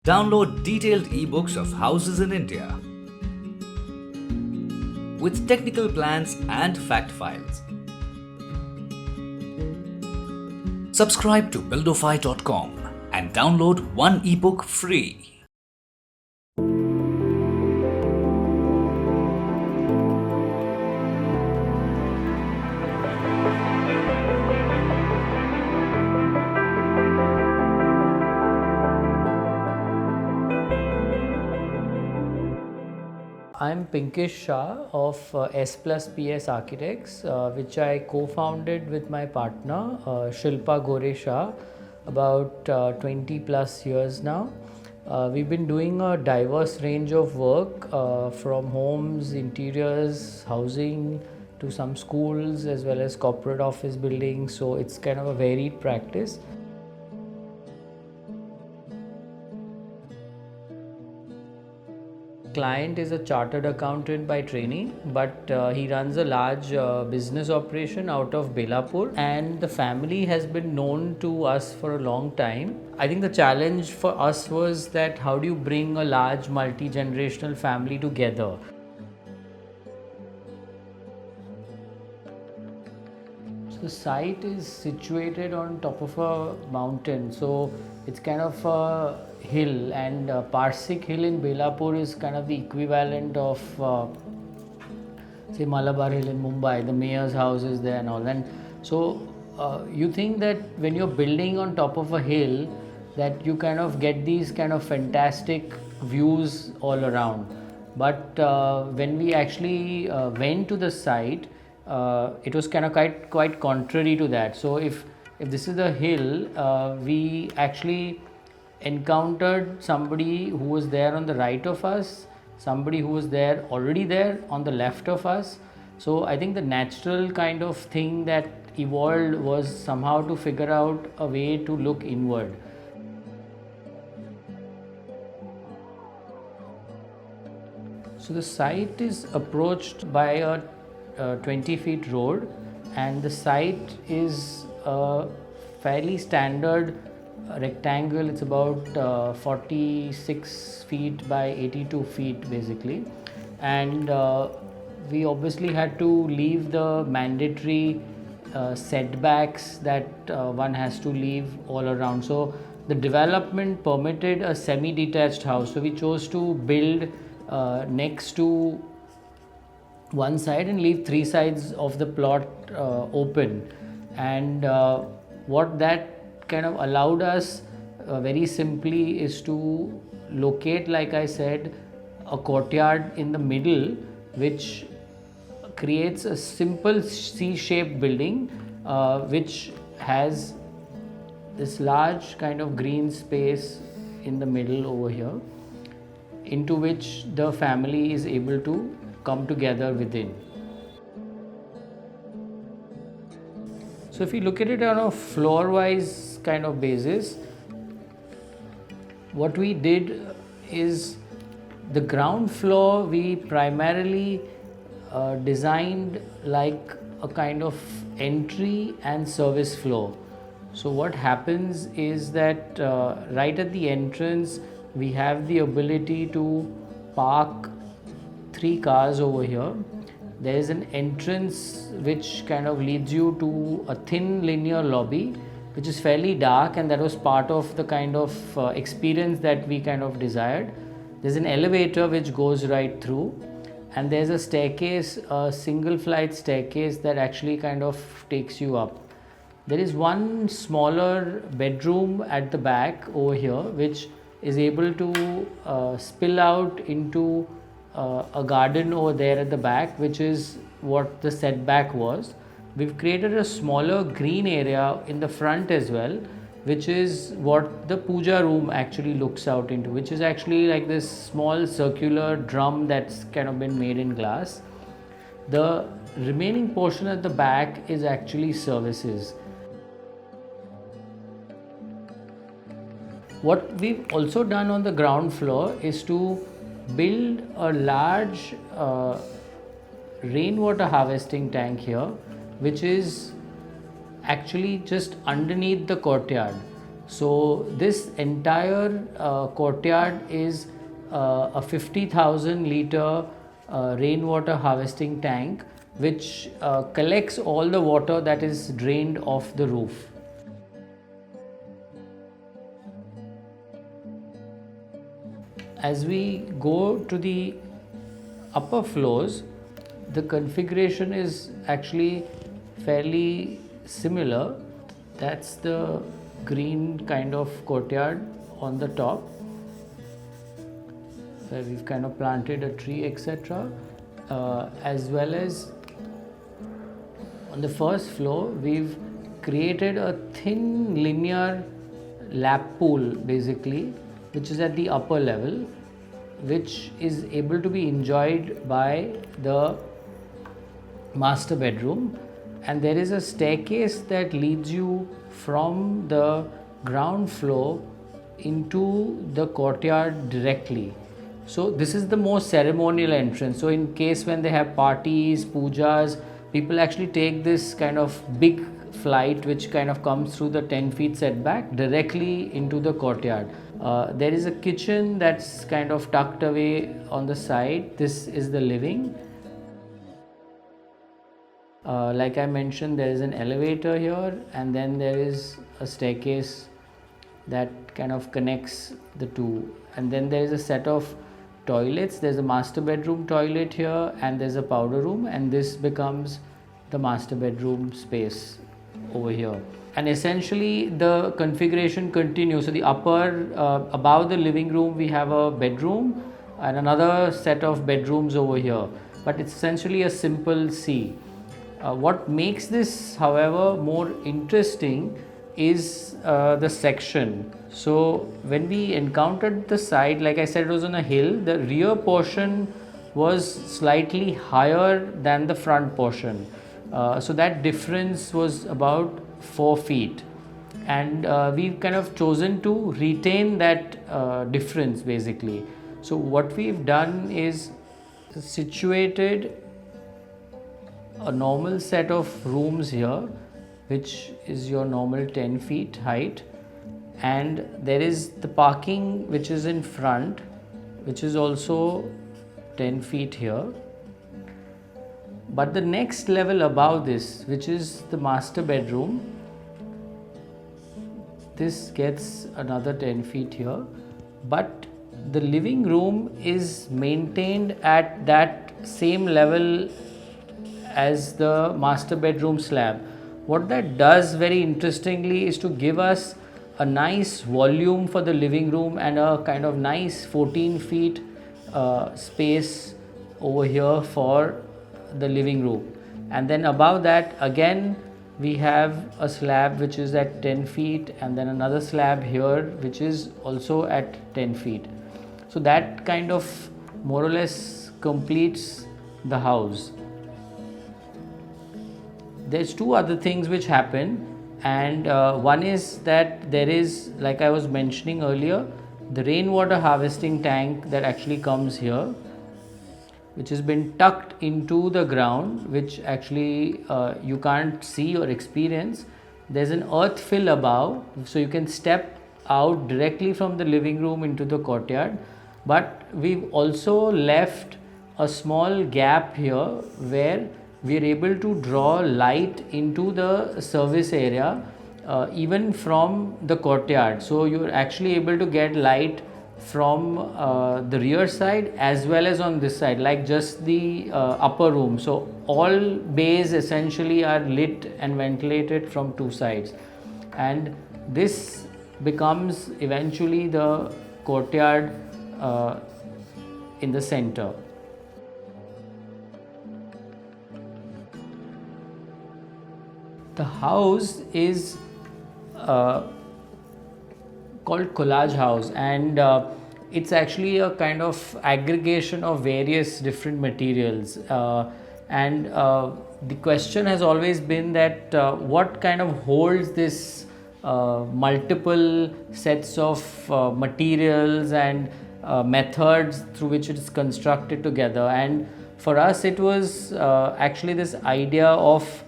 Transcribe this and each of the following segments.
Download detailed ebooks of houses in India with technical plans and fact files. Subscribe to buildofy.com and download one ebook free. I'm Pinkish Shah of S plus PS Architects, which I co-founded with my partner Shilpa Gore Shah about 20 plus years now. We've been doing a diverse range of work from homes, interiors, housing to some schools as well as corporate office buildings. So it's kind of a varied practice. Client is a chartered accountant by training, but he runs a large business operation out of Belapur, and the family has been known to us for a long time. I think the challenge for us was that how do you bring a large multi-generational family together? The site is situated on top of a mountain, so it's kind of a hill, and Parsik Hill in Belapur is kind of the equivalent of say Malabar Hill in Mumbai. The mayor's house is there and all, and so you think that when you're building on top of a hill that you kind of get these kind of fantastic views all around, but when we actually went to the site, it was kind of quite contrary to that. So if this is the hill, we actually encountered somebody who was there on the right of us, somebody who was there already there on the left of us. So I think the natural kind of thing that evolved was somehow to figure out a way to look inward. So the site is approached by a 20 feet road, and the site is a fairly standard rectangle. It's about 46 feet by 82 feet basically, and we obviously had to leave the mandatory setbacks that one has to leave all around. So the development permitted a semi-detached house, so we chose to build next to one side and leave three sides of the plot open, and what that kind of allowed us very simply is to locate, like I said, a courtyard in the middle which creates a simple C-shaped building which has this large kind of green space in the middle over here, into which the family is able to come together within. So if you look at it on a floor wise kind of basis, what we did is the ground floor we primarily designed like a kind of entry and service floor. So what happens is that right at the entrance we have the ability to park 3 cars over here. There is an entrance which kind of leads you to a thin linear lobby which is fairly dark, and that was part of the kind of experience that we kind of desired. There's an elevator which goes right through, and there's a staircase, a single flight staircase that actually kind of takes you up. There is one smaller bedroom at the back over here which is able to spill out into a garden over there at the back, which is what the setback was. We've created a smaller green area in the front as well, which is what the puja room actually looks out into, which is actually like this small circular drum that's kind of been made in glass. The remaining portion at the back is actually services. What we've also done on the ground floor is to build a large rainwater harvesting tank here, which is actually just underneath the courtyard. So this entire courtyard is a 50,000 liter rainwater harvesting tank which collects all the water that is drained off the roof. As we go to the upper floors, the configuration is actually fairly similar. That's the green kind of courtyard on the top, where we've kind of planted a tree, etc. As well as on the first floor, we've created a thin linear lap pool basically, which is at the upper level, which is able to be enjoyed by the master bedroom. And there is a staircase that leads you from the ground floor into the courtyard directly. So this is the most ceremonial entrance. So in case when they have parties, pujas, people actually take this kind of big flight which kind of comes through the 10 feet setback directly into the courtyard. There is a kitchen that's kind of tucked away on the side. This is the living. Like I mentioned, there is an elevator here, and then there is a staircase that kind of connects the two. And then there is a set of toilets. There's a master bedroom toilet here, and there's a powder room, and this becomes the master bedroom space over here. And essentially the configuration continues. So the upper, above the living room, we have a bedroom and another set of bedrooms over here, but it's essentially a simple C. What makes this, however, more interesting is the section. So when we encountered the site, like I said, it was on a hill. The rear portion was slightly higher than the front portion. So that difference was about 4 feet, and we've kind of chosen to retain that difference basically. So what we've done is situated a normal set of rooms here, which is your normal 10 feet height, and there is the parking which is in front, which is also 10 feet here. But the next level above this, which is the master bedroom, this gets another 10 feet here, but the living room is maintained at that same level as the master bedroom slab. What that does very interestingly is to give us a nice volume for the living room and a kind of nice 14 feet space over here for the living room. And then above that again we have a slab which is at 10 feet, and then another slab here which is also at 10 feet. So that kind of more or less completes the house. There's two other things which happen, and one is that there is, like I was mentioning earlier, the rainwater harvesting tank that actually comes here, which has been tucked into the ground, which actually you can't see or experience. There's an earth fill above, so you can step out directly from the living room into the courtyard. But we've also left a small gap here where we are able to draw light into the service area even from the courtyard. So you're actually able to get light from the rear side as well as on this side, like just the upper room. So all bays essentially are lit and ventilated from two sides, and this becomes eventually the courtyard in the center. The house is called Collage house, and it's actually a kind of aggregation of various different materials, and the question has always been that what kind of holds this multiple sets of materials and methods through which it is constructed together. And for us it was actually this idea of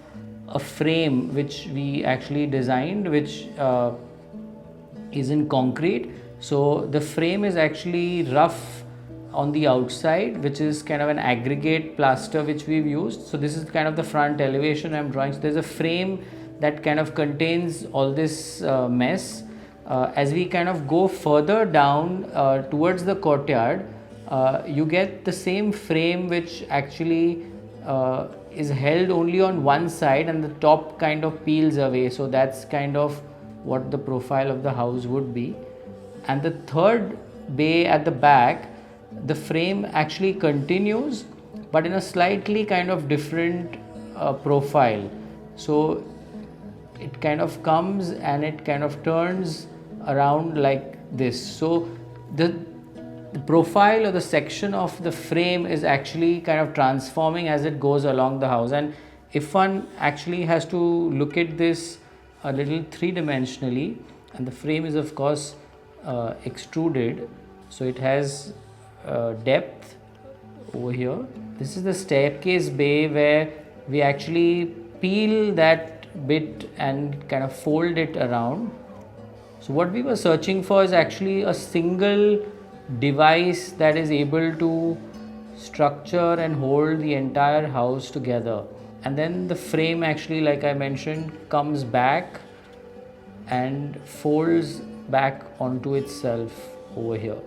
a frame which we actually designed, which is in concrete. So the frame is actually rough on the outside, which is kind of an aggregate plaster which we've used. So this is kind of the front elevation I'm drawing. So there's a frame that kind of contains all this mess. As we kind of go further down towards the courtyard, you get the same frame which actually is held only on one side, and the top kind of peels away. So that's kind of what the profile of the house would be. And the third bay at the back, the frame actually continues, but in a slightly kind of different profile. So it kind of comes and it kind of turns around like this. So the profile or the section of the frame is actually kind of transforming as it goes along the house. And if one actually has to look at this a little three-dimensionally, and the frame is of course extruded, so it has depth over here. This is the staircase bay where we actually peel that bit and kind of fold it around. So what we were searching for is actually a single device that is able to structure and hold the entire house together. And then the frame actually, like I mentioned, comes back and folds back onto itself over here.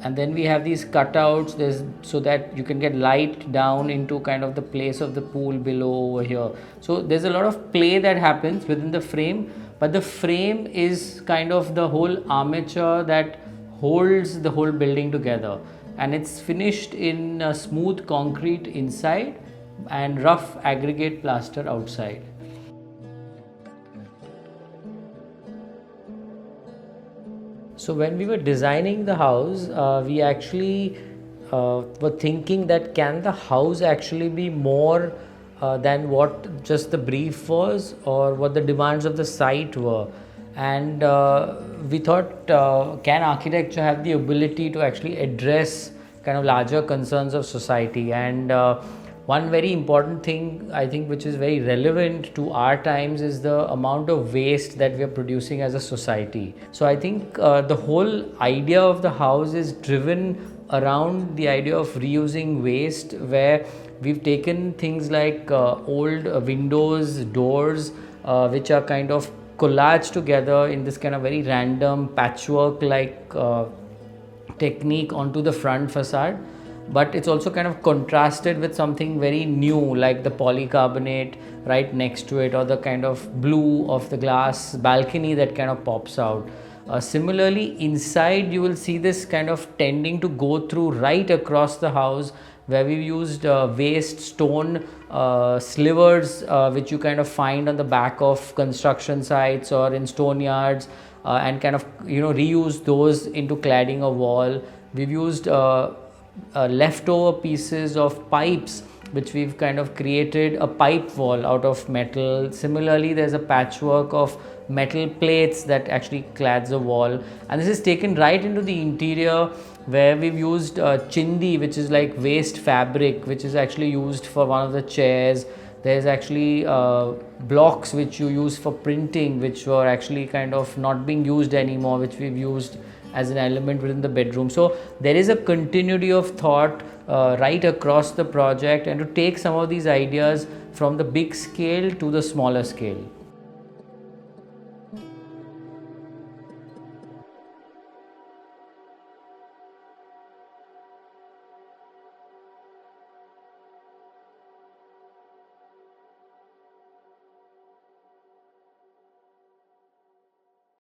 And then we have these cutouts so that you can get light down into kind of the place of the pool below over here. So there's a lot of play that happens within the frame, but the frame is kind of the whole armature that holds the whole building together. And it's finished in smooth concrete inside and rough aggregate plaster outside. So when we were designing the house, we actually were thinking that can the house actually be more than what just the brief was or what the demands of the site were. And we thought, can architecture have the ability to actually address kind of larger concerns of society? And one very important thing, I think, which is very relevant to our times is the amount of waste that we are producing as a society. So I think the whole idea of the house is driven around the idea of reusing waste, where we've taken things like old windows, doors, which are kind of collaged together in this kind of very random patchwork like technique onto the front facade. But it's also kind of contrasted with something very new like the polycarbonate right next to it, or the kind of blue of the glass balcony that kind of pops out. Similarly, inside you will see this kind of tending to go through right across the house, where we've used waste stone slivers which you kind of find on the back of construction sites or in stone yards, and kind of reuse those into cladding a wall. We've used leftover pieces of pipes which we've kind of created a pipe wall out of metal. Similarly, there's a patchwork of metal plates that actually clads a wall, and this is taken right into the interior, where we've used chindi, which is like waste fabric, which is actually used for one of the chairs. There's actually blocks which you use for printing, which were actually kind of not being used anymore, which we've used as an element within the bedroom. So there is a continuity of thought right across the project, and to take some of these ideas from the big scale to the smaller scale.